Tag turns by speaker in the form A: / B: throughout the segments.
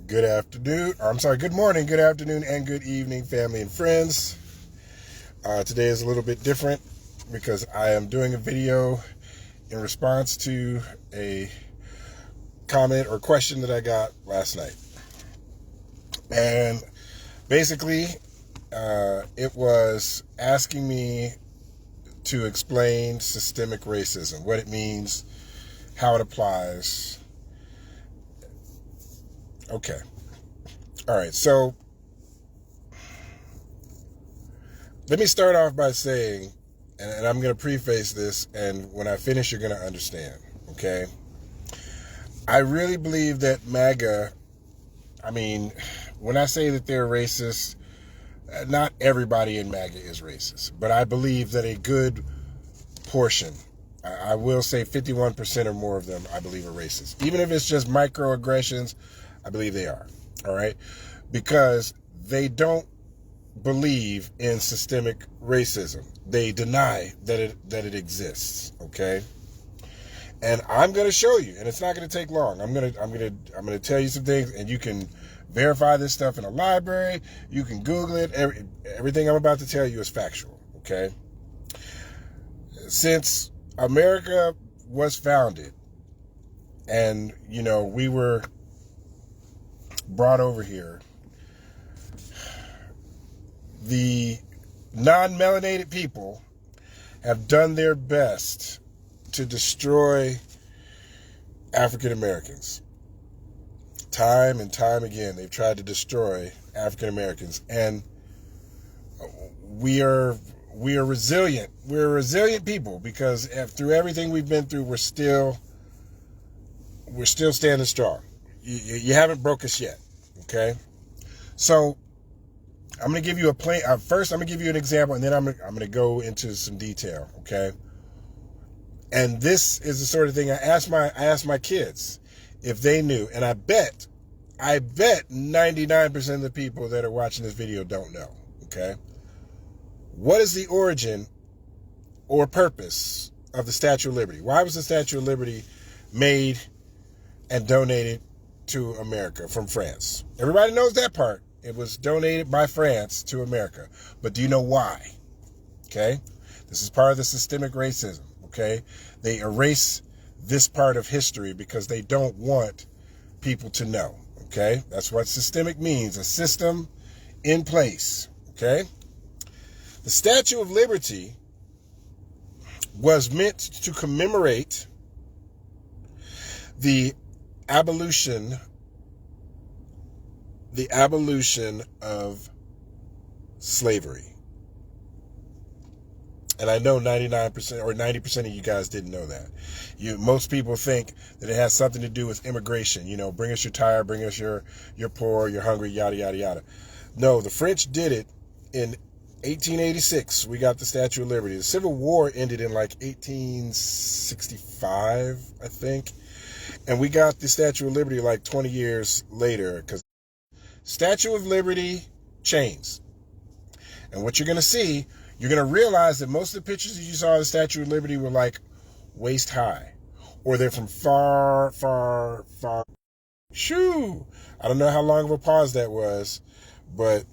A: Good afternoon. I'm sorry, good morning, good afternoon, and good evening, family and friends. Today is a little bit different because I am doing a video in response to a comment or question that I got last night. And basically, it was asking me to explain systemic racism, what it means, how it applies. Okay. All right, so let me start off by saying, and I'm going to preface this, and when I finish, you're going to understand, okay? I really believe that MAGA, when I say that they're racist, not everybody in MAGA is racist, but I believe that a good portion, I will say 51% or more of them, I believe are racist. Even if it's just microaggressions, I believe they are, all right? Because they don't believe in systemic racism. They deny that it exists, okay? And I'm going to show you, and it's not going to take long. I'm going to tell you some things, and you can verify this stuff in a library. You can Google it. Everything I'm about to tell you is factual, okay? Since America was founded, and we were brought over here, the non-melanated people have done their best to destroy African Americans. Time and time again, they've tried to destroy African Americans, and we are resilient. We're a resilient people because through everything we've been through, we're still standing strong. You haven't broke us yet, okay? So I'm going to give you first I'm going to give you an example, and then I'm going to go into some detail, okay? And this is the sort of thing I asked my kids if they knew, and I bet 99% of the people that are watching this video don't know, okay? What is the origin or purpose of the Statue of Liberty? Why was the Statue of Liberty made and donated to America from France? Everybody knows that part. It was donated by France to America. But do you know why? Okay? This is part of the systemic racism, okay? They erase this part of history because they don't want people to know, okay? That's what systemic means, a system in place, okay? The Statue of Liberty was meant to commemorate the abolition of slavery. And I know 99% or 90% of you guys didn't know that. Most people think that it has something to do with immigration. Bring us your tire, bring us you're poor, you're hungry, yada, yada, yada. No, the French did it in 1886. We got the Statue of Liberty. The Civil War ended in like 1865, I think. And we got the Statue of Liberty like 20 years later, because Statue of Liberty chains. And what you're going to see, you're going to realize that most of the pictures that you saw of the Statue of Liberty were like waist high. Or they're from far, far, far. Shoo! I don't know how long of a pause that was. But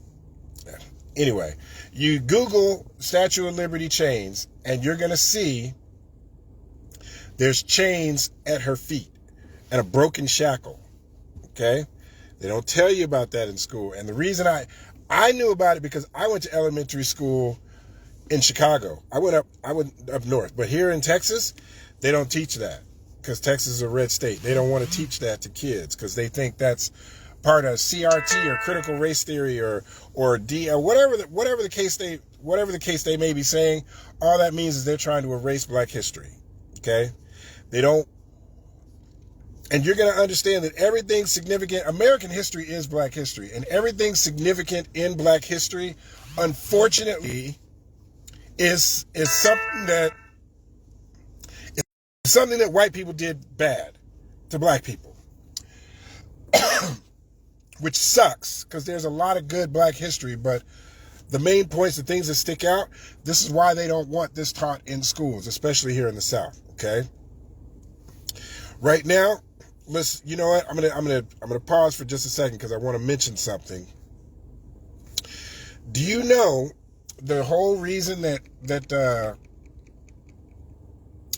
A: anyway, you Google Statue of Liberty chains, and you're going to see there's chains at her feet and a broken shackle. Okay? They don't tell you about that in school. And the reason I knew about it because I went to elementary school in Chicago. I went up north. But here in Texas, they don't teach that because Texas is a red state. They don't want to teach that to kids because they think that's part of CRT or critical race theory or whatever the case they may be saying. All that means is they're trying to erase Black history. Okay? They don't. And you're going to understand that everything significant, American history is Black history, and everything significant in Black history, unfortunately, is something that white people did bad to Black people, which sucks because there's a lot of good Black history, but the main points, the things that stick out, this is why they don't want this taught in schools, especially here in the South, okay? Right now, let's. You know what? I'm gonna pause for just a second because I want to mention something. Do you know the whole reason that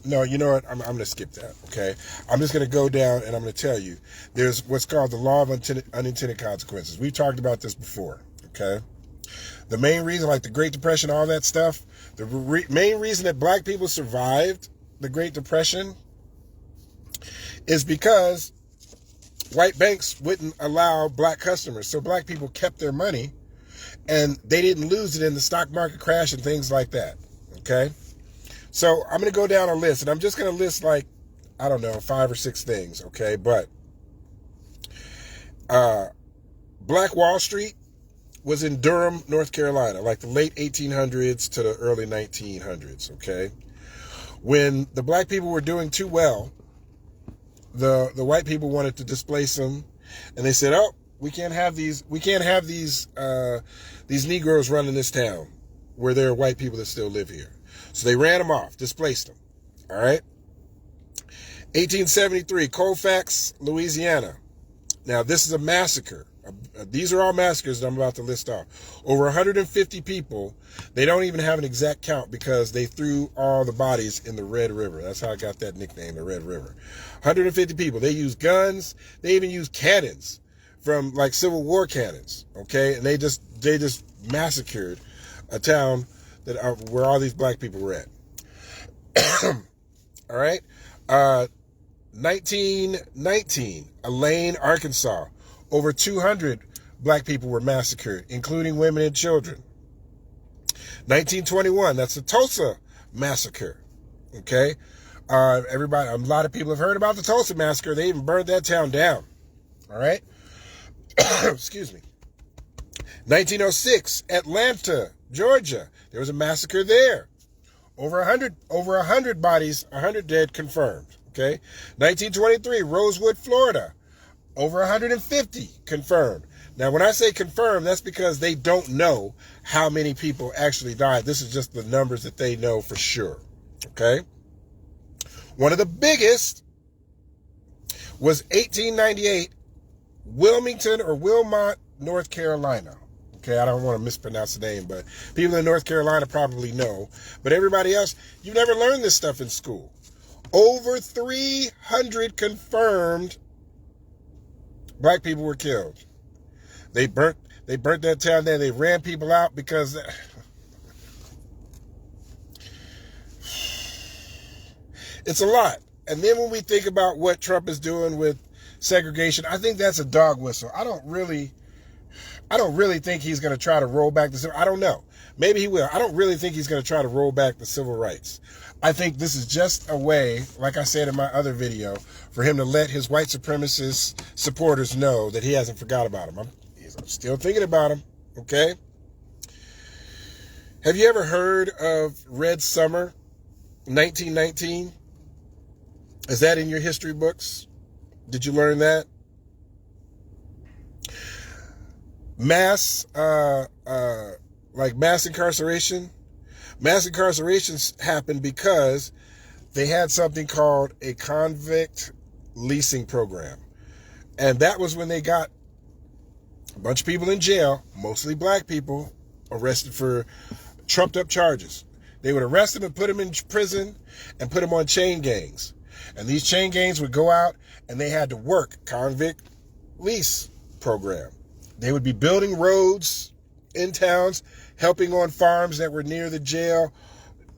A: no, you know what? I'm going to skip that, okay? I'm just going to go down and I'm going to tell you. There's what's called the law of unintended consequences. We've talked about this before, okay? The main reason, like the Great Depression, all that stuff, the main reason that black people survived the Great Depression is because white banks wouldn't allow black customers. So black people kept their money and they didn't lose it in the stock market crash and things like that, okay? So I'm going to go down a list, and I'm just going to list like, I don't know, 5 or 6 things, okay? But Black Wall Street was in Durham, North Carolina, like the late 1800s to the early 1900s, okay? When the black people were doing too well, the white people wanted to displace them, and they said, "Oh, we can't have these Negroes running this town where there are white people that still live here." So they ran them off, displaced them. All right. 1873, Colfax, Louisiana. Now, this is a massacre. These are all massacres that I'm about to list off. Over 150 people. They don't even have an exact count because they threw all the bodies in the Red River. That's how I got that nickname, the Red River. 150 people. They used guns. They even used cannons from like Civil War cannons. Okay. And they just massacred a town where all these black people were at. All right. 1919, Elaine, Arkansas. Over 200 black people were massacred, including women and children. 1921, that's the Tulsa Massacre. Okay. Everybody, a lot of people have heard about the Tulsa Massacre. They even burned that town down. All right. Excuse me. 1906, Atlanta, Georgia. There was a massacre there. Over 100 bodies, 100 dead confirmed. Okay. 1923, Rosewood, Florida. Over 150 confirmed. Now, when I say confirmed, that's because they don't know how many people actually died. This is just the numbers that they know for sure. Okay. One of the biggest was 1898, Wilmington or Wilmot, North Carolina. Okay, I don't want to mispronounce the name, but people in North Carolina probably know. But everybody else, you never learned this stuff in school. Over 300 confirmed black people were killed. They burnt that town down. They ran people out because it's a lot. And then when we think about what Trump is doing with segregation, I think that's a dog whistle. I don't really think he's going to try to roll back I don't know. Maybe he will. I don't really think he's going to try to roll back the civil rights. I think this is just a way, like I said in my other video, for him to let his white supremacist supporters know that he hasn't forgot about them. I'm still thinking about him, okay? Have you ever heard of Red Summer, 1919? Is that in your history books? Did you learn that? Mass incarceration. Mass incarcerations happened because they had something called a convict leasing program. And that was when they got a bunch of people in jail, mostly black people, arrested for trumped up charges. They would arrest them and put them in prison and put them on chain gangs. And these chain gangs would go out and they had to work, convict lease program. They would be building roads in towns, helping on farms that were near the jail.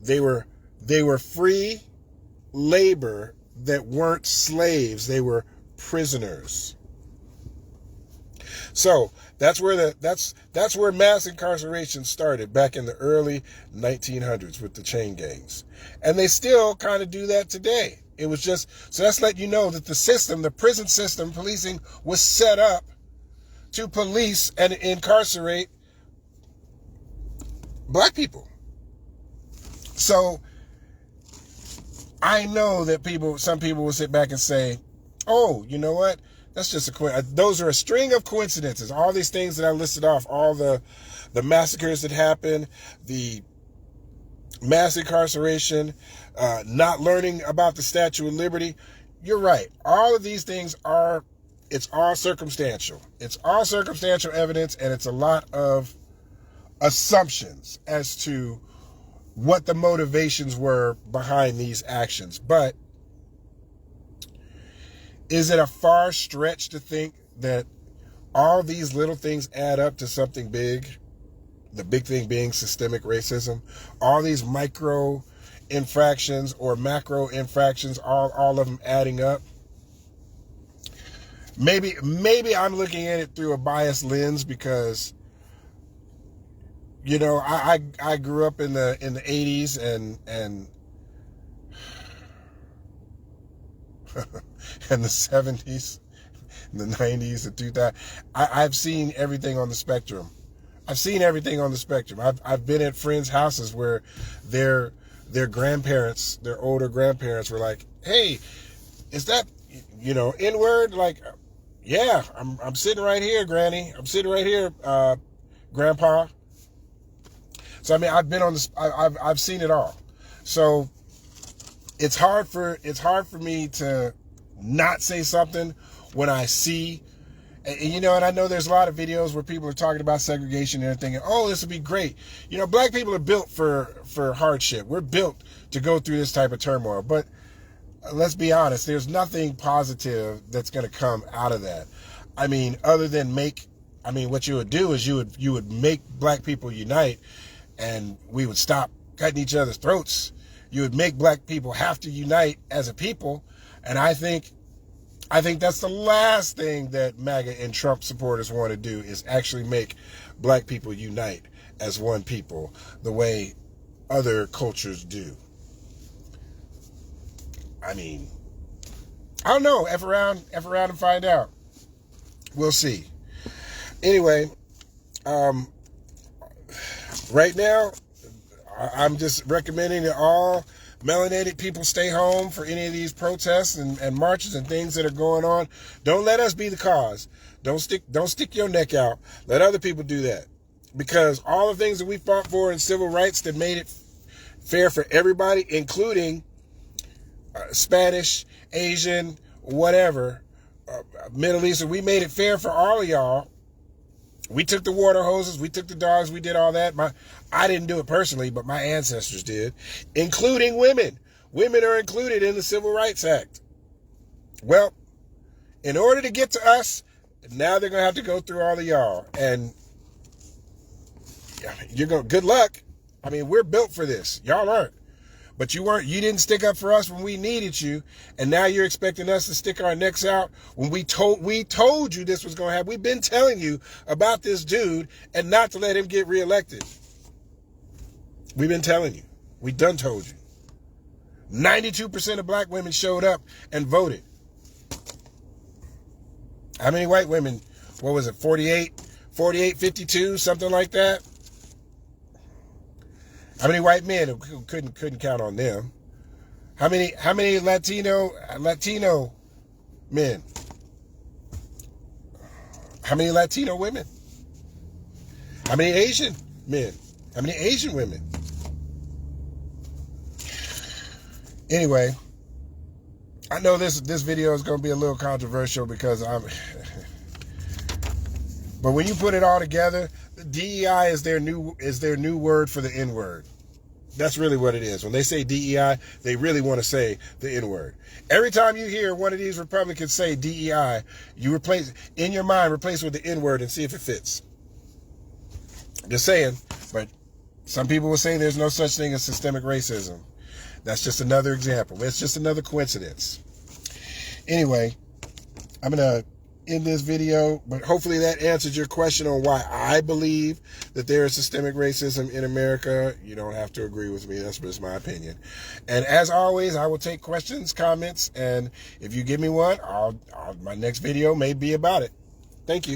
A: They were free labor that weren't slaves. They were prisoners. So that's where mass incarceration started back in the early 1900s with the chain gangs. And they still kind of do that today. It was just, so that's letting you know that the system, the prison system, policing was set up to police and incarcerate black people. So I know that some people will sit back and say, oh, you know what? That's just those are a string of coincidences. All these things that I listed off, all the massacres that happened, the mass incarceration, not learning about the Statue of Liberty. you're right. All of these things it's all circumstantial. It's all circumstantial evidence, and it's a lot of assumptions as to what the motivations were behind these actions. But is it a far stretch to think that all these little things add up to something big? The big thing being systemic racism. All these micro infractions or macro infractions, all of them adding up. Maybe I'm looking at it through a biased lens because, you know, I grew up in the 80s and and the 70s, the 90s, the 2000s. I've seen everything on the spectrum. I've been at friends' houses where their grandparents, their older grandparents were like, "Hey, is that, you know, N-word?" Like, yeah, I'm sitting right here, Granny. I'm sitting right here, Grandpa. So I mean, I've been on this. I've seen it all. So it's hard for me to not say something when I see. And, you know, and I know there's a lot of videos where people are talking about segregation and everything. And, oh, this would be great. You know, black people are built for hardship. We're built to go through this type of turmoil. But let's be honest, there's nothing positive that's going to come out of that. I mean, other than what you would do is you would make black people unite, and we would stop cutting each other's throats. You would make black people have to unite as a people. And I think that's the last thing that MAGA and Trump supporters want to do, is actually make black people unite as one people the way other cultures do. I mean, I don't know. F around and find out. We'll see. Anyway, right now, I'm just recommending that all melanated people stay home for any of these protests and marches and things that are going on. Don't let us be the cause. Don't stick your neck out. Let other people do that. Because all the things that we fought for in civil rights that made it fair for everybody, including Spanish, Asian, whatever, Middle Eastern, we made it fair for all of y'all. We took the water hoses, we took the dogs, we did all that. I didn't do it personally, but my ancestors did, including women. Women are included in the Civil Rights Act. Well, in order to get to us, now they're going to have to go through all of y'all. And good luck. I mean, we're built for this. Y'all aren't. But you didn't stick up for us when we needed you, and now you're expecting us to stick our necks out when we told you this was going to happen. We've been telling you about this dude and not to let him get reelected. We've been telling you. We done told you. 92% of black women showed up and voted. How many white women? What was it? 48, 52, something like that. How many white men who couldn't count on them? How many Latino men? How many Latino women? How many Asian men? How many Asian women? Anyway, I know this video is going to be a little controversial because but when you put it all together, DEI is their new word for the N-word. That's really what it is. When they say DEI, they really want to say the N-word. Every time you hear one of these Republicans say DEI, you replace with the N-word and see if it fits. Just saying. But some people will say there's no such thing as systemic racism. That's just another example. It's just another coincidence. Anyway, I'm going to end this video, but hopefully that answered your question on why I believe that there is systemic racism in America. You don't have to agree with me. That's just my opinion. And as always, I will take questions, comments, and if you give me one, my next video may be about it. Thank you.